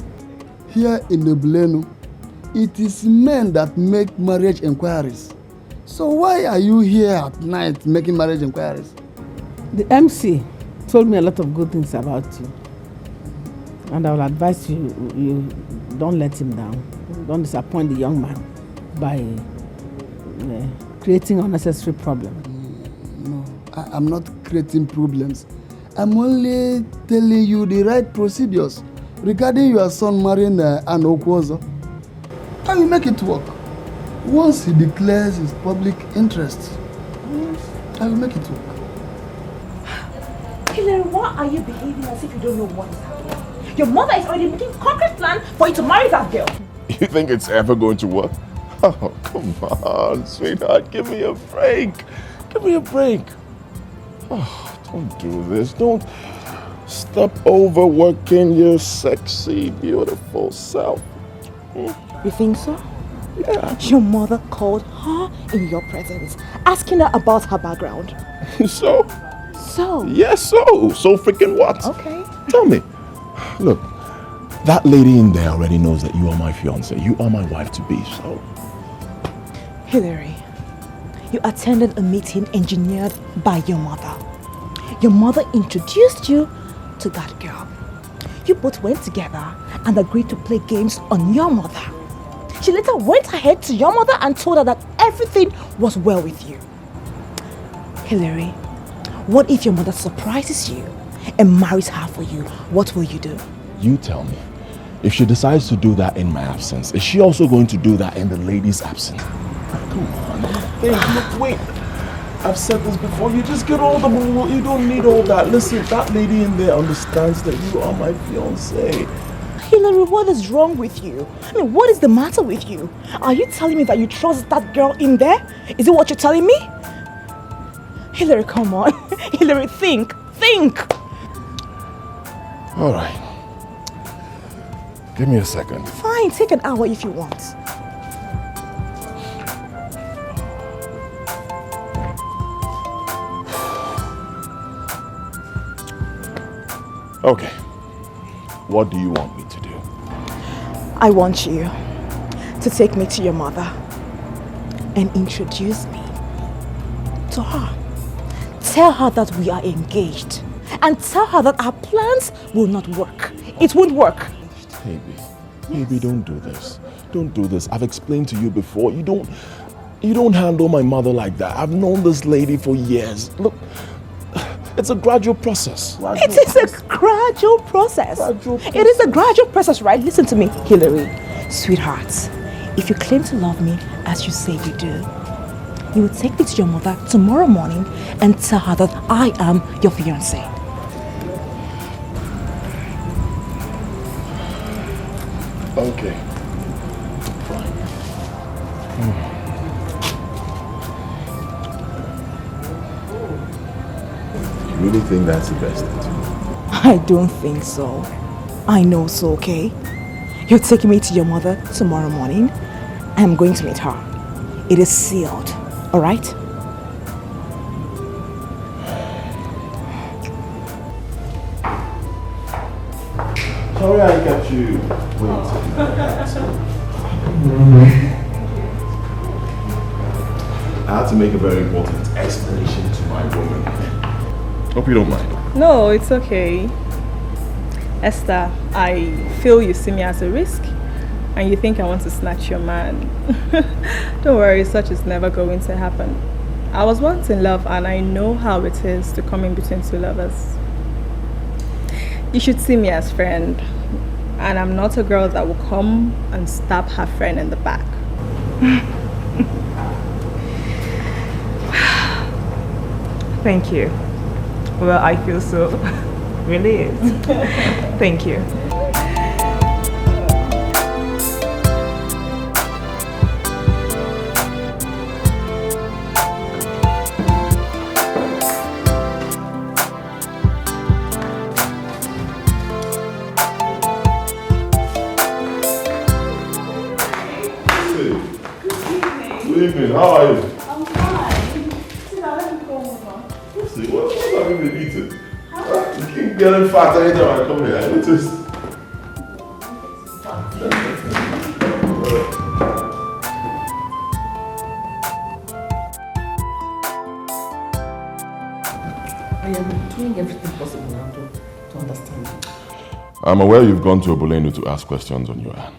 Here in Obulenu, it is men that make marriage inquiries. So why are you here at night making marriage inquiries? The MC told me a lot of good things about you. And I will advise you don't let him down. Don't disappoint the young man by creating unnecessary problems. No, I'm not creating problems. I'm only telling you the right procedures regarding your son marrying an Okwozo. I will make it work. Once he declares his public interest, I will make it work. Hilary, why are you behaving as if you don't know what is happening? Your mother is already making concrete plan for you to marry that girl. You think it's ever going to work? Oh, come on, sweetheart. Give me a break. Give me a break. Oh, don't do this. Don't stop overworking your sexy, beautiful self. You think so? Yeah. Your mother called her in your presence, asking her about her background. So? So? Yes, so. So freaking what? Okay. Tell me. Look, that lady in there already knows that you are my fiancé. You are my wife-to-be, so... Hilary, you attended a meeting engineered by your mother. Your mother introduced you to that girl. You both went together and agreed to play games on your mother. She later went ahead to your mother and told her that everything was well with you. Hilary, what if your mother surprises you and marries her for you? What will you do? You tell me. If she decides to do that in my absence, is she also going to do that in the lady's absence? Come on, babe, look, wait. I've said this before, you just get all the ball. You don't need all that. Listen, that lady in there understands that you are my fiancé. Hilary, what is wrong with you? I mean, what is the matter with you? Are you telling me that you trust that girl in there? Is it what you're telling me? Hilary, come on. Hilary, think. All right. Give me a second. Fine, take an hour if you want. Okay. What do you want me to do? I want you to take me to your mother and introduce me to her. Tell her that we are engaged and tell her that our plans will not work. It won't work. Baby, don't do this. Don't do this. I've explained to you before. You don't handle my mother like that. I've known this lady for years. Look, It's a gradual process. It is a gradual process. It is a gradual process, right? Listen to me, Hilary. Sweetheart, if you claim to love me as you say you do, you will take me to your mother tomorrow morning and tell her that I am your fiancé. Okay. Fine. You really think that's the best thing to do? I don't think so. I know so, okay? You're taking me to your mother tomorrow morning. I'm going to meet her. It is sealed, all right? Sorry I kept you waiting. I had to make a very important explanation to my woman. Hope you don't mind. No, it's okay. Esther, I feel you see me as a risk and you think I want to snatch your man. Don't worry, such is never going to happen. I was once in love and I know how it is to come in between two lovers. You should see me as friend, and I'm not a girl that will come and stab her friend in the back. Thank you. Well, I feel so relieved. Thank you. Good evening, how are you? I'm fine. Sit down, let me come over. See, what have you been eating? You keep getting fat anytime I come here, I noticed. I am doing everything possible now to understand. I'm aware you've gone to Obolenu to ask questions on your aunt.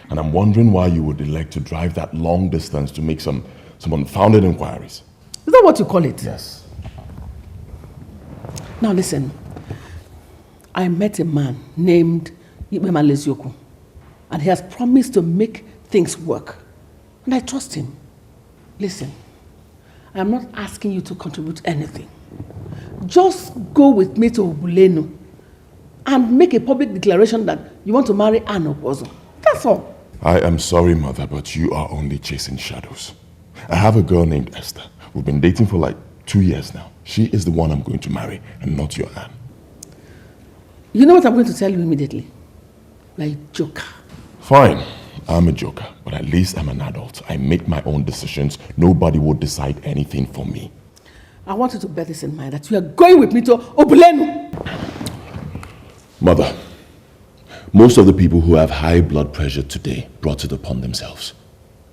And I'm wondering why you would elect to drive that long distance to make some unfounded inquiries. Is that what you call it? Yes. Now listen, I met a man named Ozokwo, and he has promised to make things work. And I trust him. Listen, I am not asking you to contribute anything. Just go with me to Obolenu and make a public declaration that you want to marry Ann Okwozo. That's all. I am sorry, Mother, but you are only chasing shadows. I have a girl named Esther. We've been dating for like 2 years now. She is the one I'm going to marry and not your Ann. You know what I'm going to tell you immediately? Like joker. Fine, I'm a joker, but at least I'm an adult. I make my own decisions. Nobody will decide anything for me. I want you to bear this in mind, that you are going with me to Obolenu. Mother, most of the people who have high blood pressure today brought it upon themselves.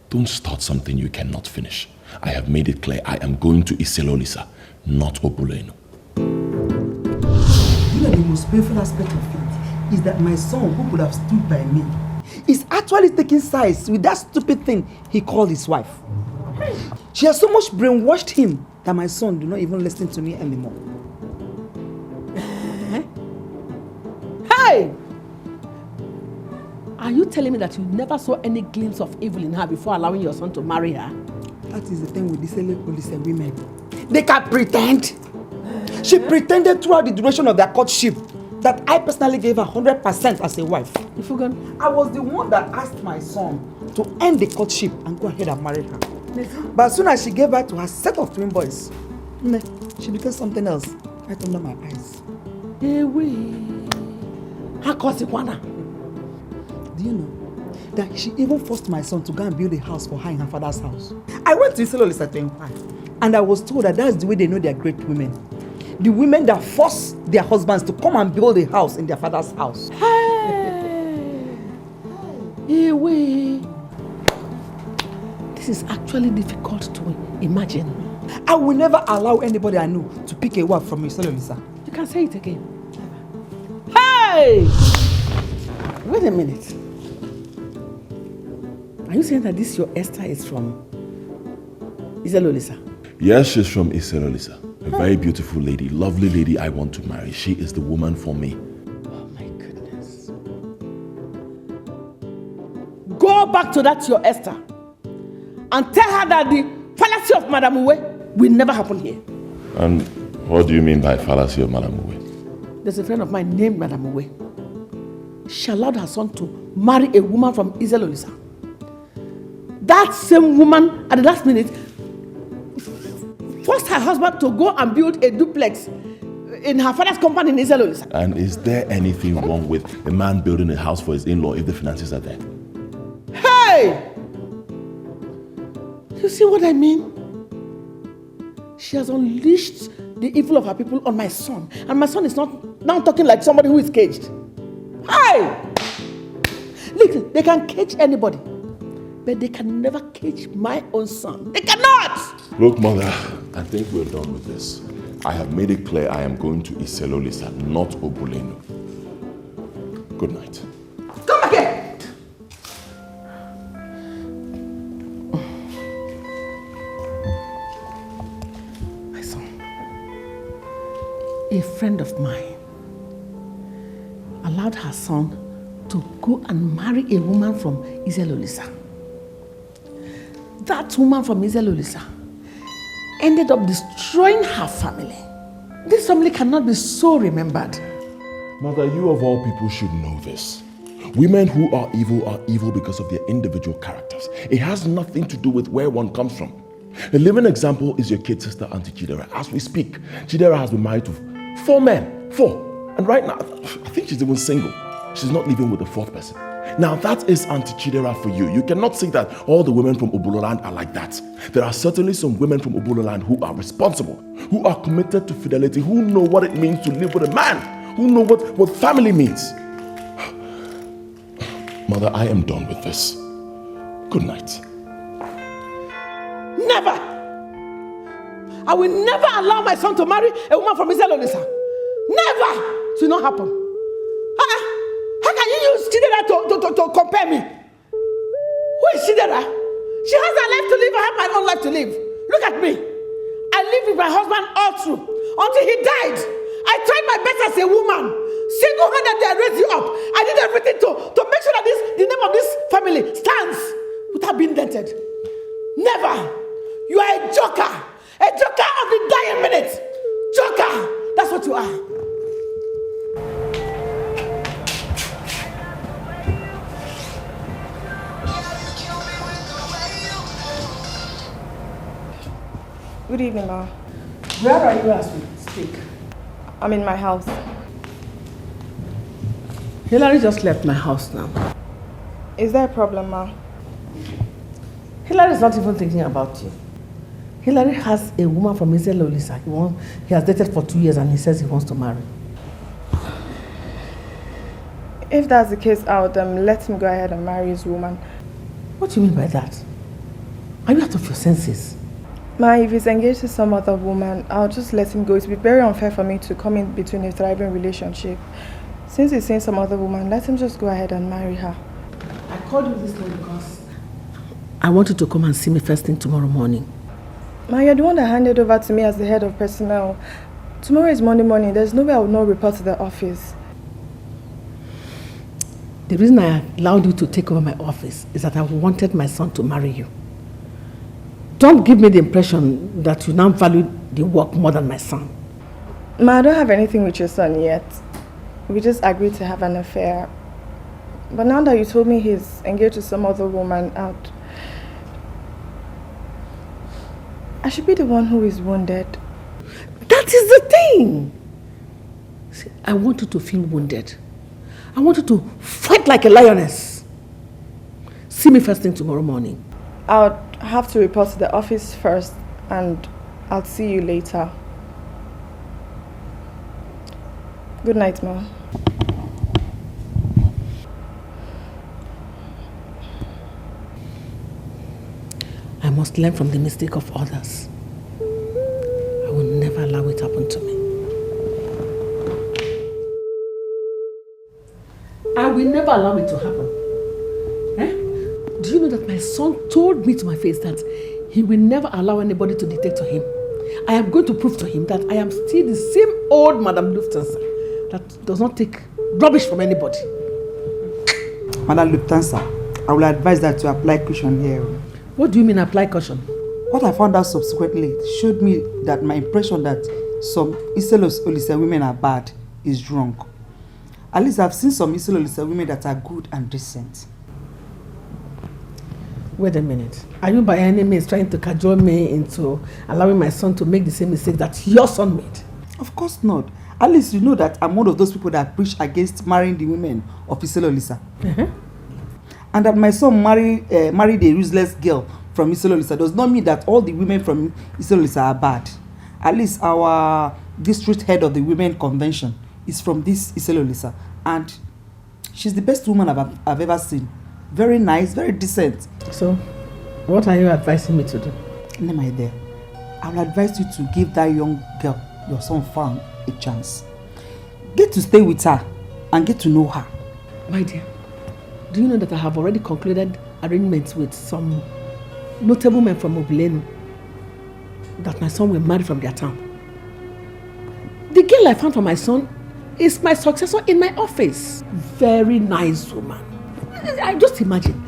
Don't start something you cannot finish. I have made it clear I am going to Iselolisa, not Obolenu. You know, the most painful aspect of it is that my son, who could have stood by me, is actually taking sides with that stupid thing he called his wife. She has so much brainwashed him that my son do not even listen to me anymore. Hey! Are you telling me that you never saw any glimpse of evil in her before allowing your son to marry her? That is the thing with these women. They can pretend. She pretended throughout the duration of their courtship that I personally gave her 100% as a wife. I was the one that asked my son to end the courtship and go ahead and marry her. But as soon as she gave birth to her set of twin boys, she became something else right under my eyes. Do you know that she even forced my son to go and build a house for her in her father's house? I went to Iselolisa to inquire, and I was told that that's the way they know they are great women. The women that force their husbands to come and build a house in their father's house. This is actually difficult to imagine. I will never allow anybody I know to pick a wife from Iselolisa. You can say it again. Hey! Wait a minute. Are you saying that this your Esther is from Iselolisa? Yes, she's from Iselolisa. A very beautiful lady, lovely lady I want to marry. She is the woman for me. Oh my goodness. Go back to that your Esther and tell her that the fallacy of Madam Uwe will never happen here. And what do you mean by fallacy of Madam Uwe? There's a friend of mine named Madam Uwe. She allowed her son to marry a woman from Izelolisa. That same woman, at the last minute, forced her husband to go and build a duplex in her father's company in Izelolisa. And is there anything wrong with a man building a house for his in-law if the finances are there? Hey! You see what I mean? She has unleashed the evil of her people on my son. And my son is not now talking like somebody who is caged. Hey! Look, they can cage anybody, but they can never cage my own son. They cannot! Look, mother, I think we're done with this. I have made it clear I am going to Iselolisa, not Obuleno. Good night. Come again! My son, a friend of mine allowed her son to go and marry a woman from Izelolisa. That woman from Izelolisa ended up destroying her family. This family cannot be so remembered. Mother, you of all people should know this. Women who are evil because of their individual characters. It has nothing to do with where one comes from. A living example is your kid sister, Auntie Chidera. As we speak, Chidera has been married to 4 men. 4. And right now, I think she's even single. She's not living with the 4th person. Now that is Auntie Chidera for you. You cannot say that all the women from Obuloland are like that. There are certainly some women from Obuloland who are responsible, who are committed to fidelity, who know what it means to live with a man, who know what family means. Mother, I am done with this. Good night. Never! I will never allow my son to marry a woman from Izelolisa. Never! It will not happen. How can you use Chidera to compare me? Who is Chidera? She has her life to live, I have my own life to live. Look at me. I lived with my husband all through until he died. I tried my best as a woman. Single-handedly, I raised you up. I did everything to make sure that the name of this family stands without being dented. Never. You are a joker. A joker of the dying minute. Joker. That's what you are. Good evening, Ma. Where are you as we speak? I'm in my house. Hilary just left my house now. Is there a problem, Ma? Hilary is not even thinking about you. Hilary has a woman from Izelolisa. He has dated for 2 years and he says he wants to marry. If that's the case, I would let him go ahead and marry his woman. What do you mean by that? Are you out of your senses? Ma, if he's engaged to some other woman, I'll just let him go. It would be very unfair for me to come in between a thriving relationship. Since he's seeing some other woman, let him just go ahead and marry her. I called you this day because I want you to come and see me first thing tomorrow morning. Ma, you're the one that handed over to me as the head of personnel. Tomorrow is Monday morning. There's no way I will not report to the office. The reason I allowed you to take over my office is that I wanted my son to marry you. Don't give me the impression that you now value the work more than my son. Ma, I don't have anything with your son yet. We just agreed to have an affair. But now that you told me he's engaged to some other woman out, I should be the one who is wounded. That is the thing. See, I want you to feel wounded. I want you to fight like a lioness. See me first thing tomorrow morning. I'll have to report to the office first and I'll see you later. Good night, Ma. I must learn from the mistake of others. I will never allow it to happen to me. I will never allow it to happen. Do you know that my son told me to my face that he will never allow anybody to dictate to him? I am going to prove to him that I am still the same old Madame Lufthansa that does not take rubbish from anybody. Madame Lufthansa, I will advise that to apply caution here. What do you mean apply caution? What I found out subsequently showed me that my impression that some Iselos Olise women are bad is wrong. At least I've seen some Iselos Olise women that are good and decent. Wait a minute. Are you by any means trying to cajole me into allowing my son to make the same mistake that your son made? Of course not. At least you know that I'm one of those people that preach against marrying the women of Iselo Olisa. And that my son married a useless girl from Iselo Olisa does not mean that all the women from Iselo Olisa are bad. At least our district head of the women convention is from this Iselo Olisa, and she's the best woman I've ever seen. Very nice, very decent. So, what are you advising me to do? My dear, I will advise you to give that young girl, your son Fan, a chance. Get to stay with her and get to know her. My dear, do you know that I have already concluded arrangements with some notable men from Obilenu that my son will marry from their town? The girl I found for my son is my successor in my office. Very nice woman. I just imagine,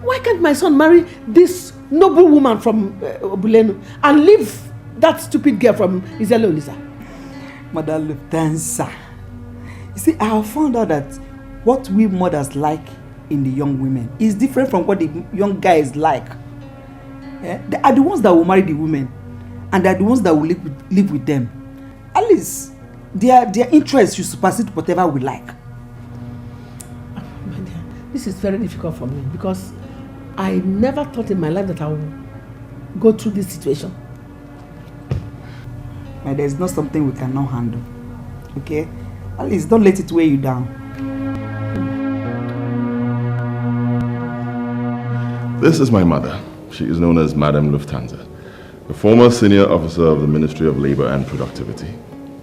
why can't my son marry this noble woman from Obilenu and leave that stupid girl from Iselo Olisa? Madame Lufthansa, you see, I have found out that what we mothers like in the young women is different from what the young guys like. They are the ones that will marry the women, and they are the ones that will live with them. At least their interests should supersede whatever we like. This is very difficult for me because I never thought in my life that I would go through this situation. But there's not something we cannot handle. Okay? At least don't let it weigh you down. This is my mother. She is known as Madame Lufthansa, a former senior officer of the Ministry of Labor and Productivity.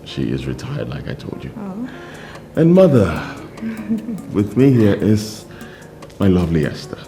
She is retired, like I told you. Oh. And mother, with me here is my lovely Esther.